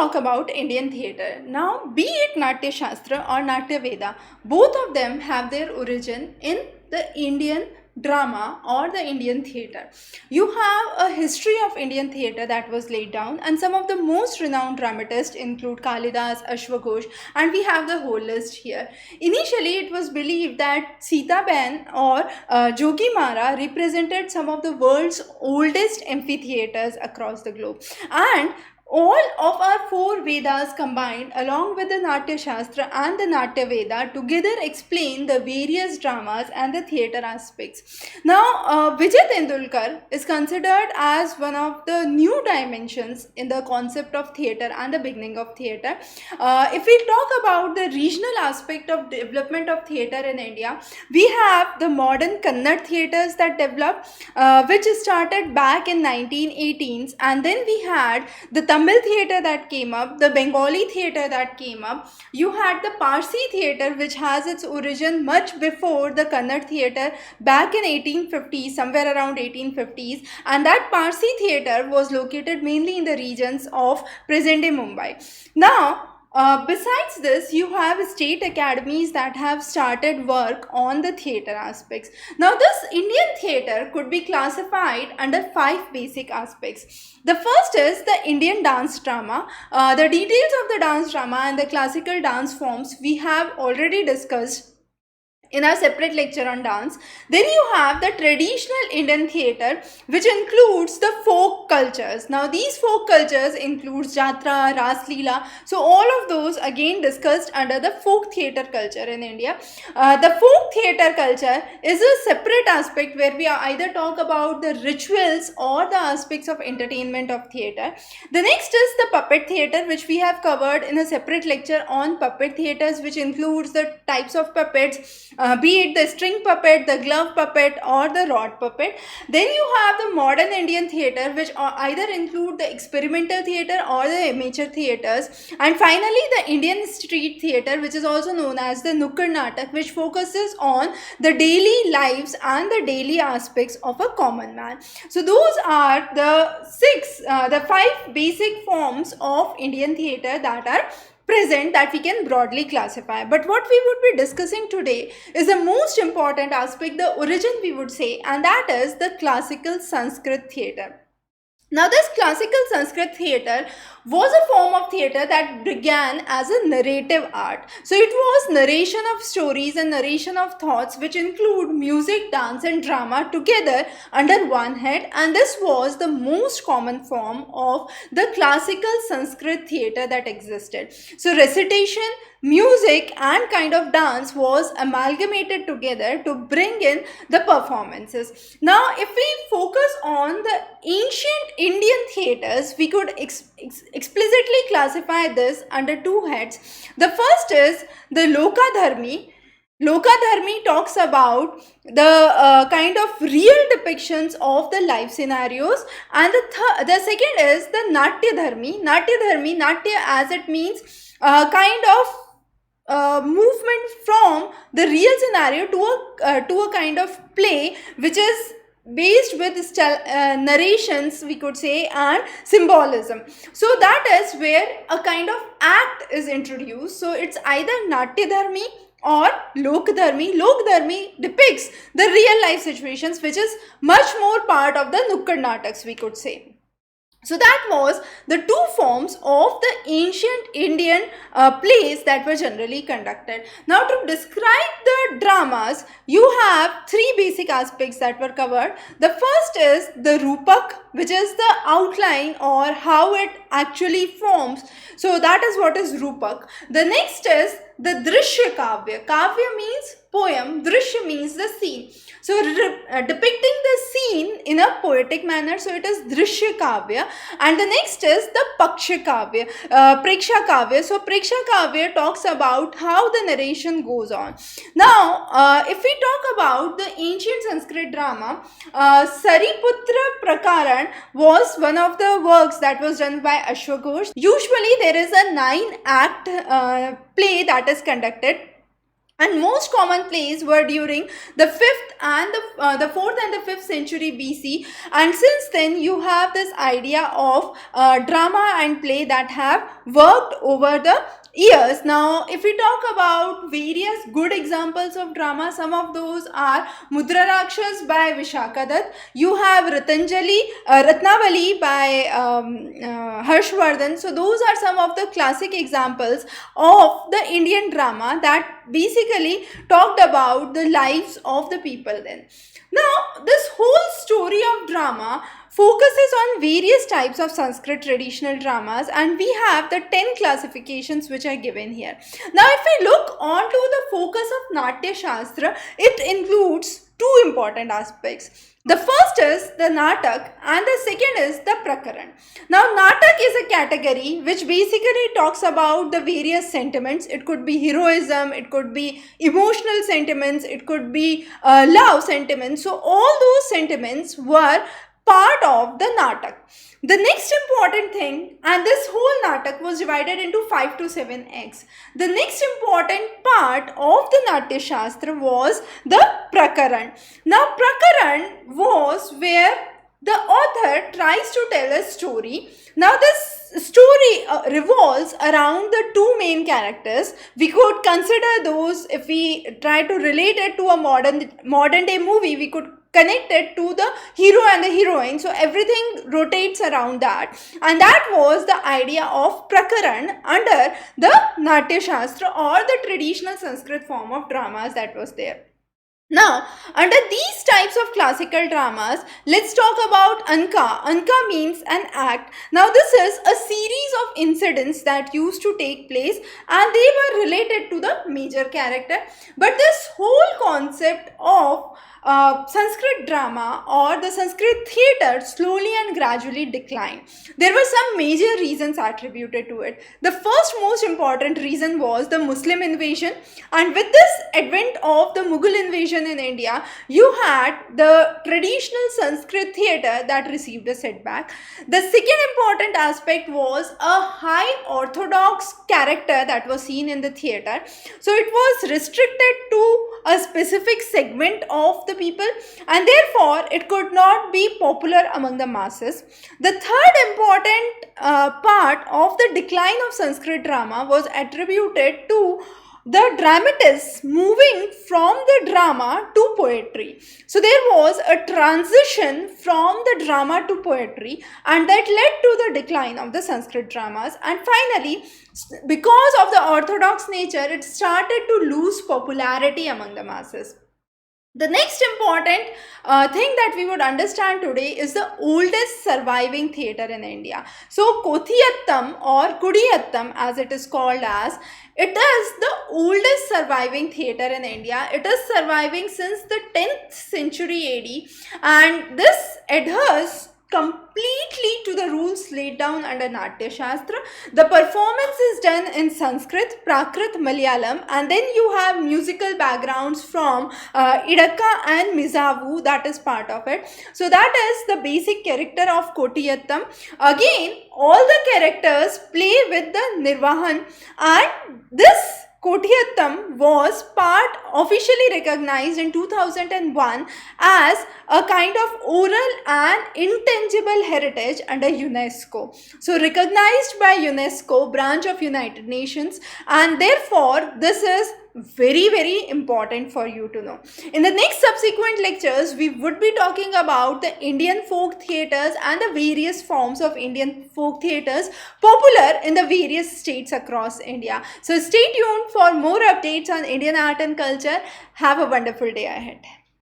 talk about Indian theatre. Now, be it Natya Shastra or Natya Veda, both of them have their origin in the Indian drama or the Indian theatre. You have a history of Indian theatre that was laid down, and some of the most renowned dramatists include Kalidas, Ashwaghosh, and we have the whole list here. Initially, it was believed that Sita Ben or Jogi Mara represented some of the world's oldest amphitheatres across the globe, and all of our four Vedas combined, along with the Natya Shastra and the Natya Veda, together explain the various dramas and the theatre aspects. Now, Vijay Tendulkar is considered as one of the new dimensions in the concept of theatre and the beginning of theatre. If we talk about the regional aspect of development of theatre in India, we have the modern Kannada theatres that developed, which started back in 1918s, and then we had the Tamil theatre that came up, the Bengali theatre that came up. You had the Parsi theatre, which has its origin much before the Kannada theatre back in 1850s, somewhere around 1850s, and that Parsi theatre was located mainly in the regions of present-day Mumbai. Now, besides this, you have state academies that have started work on the theatre aspects. Now, this Indian theatre could be classified under 5 basic aspects. The first is the Indian dance drama. The details of the dance drama and the classical dance forms we have already discussed in our separate lecture on dance. Then you have the traditional Indian theatre, which includes the folk cultures. Now, these folk cultures includes Jatra, Ras Leela. So, all of those again discussed under the folk theatre culture in India. The folk theatre culture is a separate aspect where we either talk about the rituals or the aspects of entertainment of theatre. The next is the puppet theatre, which we have covered in a separate lecture on puppet theatres, which includes the types of puppets, be it the string puppet, the glove puppet, or the rod puppet. Then you have the modern Indian theatre, which either include the experimental theatre or the amateur theatres. And finally, the Indian street theatre, which is also known as the Nukkad Natak, which focuses on the daily lives and the daily aspects of a common man. So those are the 5 basic forms of Indian theatre that are present, that we can broadly classify. But what we would be discussing today is the most important aspect, the origin we would say, and that is the classical Sanskrit theatre. Now, this classical Sanskrit theatre was a form of theatre that began as a narrative art. So, it was narration of stories and narration of thoughts, which include music, dance and drama together under one head, and this was the most common form of the classical Sanskrit theatre that existed. So, recitation, music and kind of dance was amalgamated together to bring in the performances. Now, if we focus on the ancient Indian theatres, we could explicitly classify this under 2 heads. The first is the Lokadharmi. Lokadharmi talks about the kind of real depictions of the life scenarios, and the second is the Natyadharmi. Natyadharmi, Natya as it means kind of movement from the real scenario to a kind of play, which is based with narrations, we could say, and symbolism. So that is where a kind of act is introduced. So it's either Natyadharmi or Lokdharmi. Lokdharmi depicts the real life situations, which is much more part of the Nukkad Nataks, we could say. So that was the 2 forms of the ancient Indian plays that were generally conducted. Now, to describe the dramas, you have 3 basic aspects that were covered. The first is the Rupak, which is the outline or how it actually forms. So that is what is Rupak. The next is the Drishya Kavya. Kavya means poem, Drishya means the scene. So depicting the scene in a poetic manner, so it is Drishya Kavya. And the next is the Paksha Kavya, Preksha Kavya. So Preksha Kavya talks about how the narration goes on. Now, if we talk about the ancient Sanskrit drama, Sariputra Prakaran was one of the works that was done by Ashwaghosh. Usually there is a 9-act play that is conducted. and most common plays were during the 5th and the 4th and the 5th century BC. And since then you have this idea of drama and play that have worked over the years. Now if we talk about various good examples of drama, some of those are Mudra Rakshas by Vishakha Dutt, you have Ratnavali by Harshvardhan. So those are some of the classic examples of the Indian drama that basically talked about the lives of the people then. Now this whole story of drama focuses on various types of Sanskrit traditional dramas, and we have the 10 classifications which are given here. Now if we look onto the focus of Natya Shastra, it includes two important aspects. The first is the Natak and the second is the Prakaran. Now Natak is a category which basically talks about the various sentiments. It could be heroism, it could be emotional sentiments, it could be love sentiments. So all those sentiments were part of the Natak. The next important thing, and this whole Natak was divided into 5 to 7 acts. The next important part of the Natya Shastra was the Prakaran. Now Prakaran was where the author tries to tell a story. Now this story revolves around the two main characters. We could consider those, if we try to relate it to a modern day movie, we could connected to the hero and the heroine. So everything rotates around that, and that was the idea of Prakaran under the Natya Shastra or the traditional Sanskrit form of dramas that was there. Now, under these types of classical dramas, let's talk about Anka. Anka means an act. Now, this is a series of incidents that used to take place and they were related to the major character. But this whole concept of Sanskrit drama or the Sanskrit theatre slowly and gradually declined. There were some major reasons attributed to it. The first most important reason was the Muslim invasion, and with this advent of the Mughal invasion in India, you had the traditional Sanskrit theatre that received a setback. The second important aspect was a high orthodox character that was seen in the theatre. So it was restricted to a specific segment of the people, and therefore it could not be popular among the masses. The third important part of the decline of Sanskrit drama was attributed to the dramatists moving from the drama to poetry. So there was a transition from the drama to poetry, and that led to the decline of the Sanskrit dramas. And finally, because of the orthodox nature, it started to lose popularity among the masses. The next important thing that we would understand today is the oldest surviving theatre in India. So Kothiyattam or Kudiyattam, as it is called as, it is the oldest surviving theatre in India. It is surviving since the 10th century AD, and this adheres completely to the rules laid down under Natya Shastra. The performance is done in Sanskrit, Prakrit, Malayalam, and then you have musical backgrounds from Idakka and Mizavu, that is part of it. So that is the basic character of Kotiyattam. Again, all the characters play with the Nirvahan, and this Kotiyattam was officially recognized in 2001 as a kind of oral and intangible heritage under UNESCO. So recognized by UNESCO, branch of United Nations, and therefore this is very important for you to know. In the next subsequent lectures, we would be talking about the Indian folk theatres and the various forms of Indian folk theatres popular in the various states across India. So stay tuned for more updates on Indian art and culture. Have a wonderful day ahead.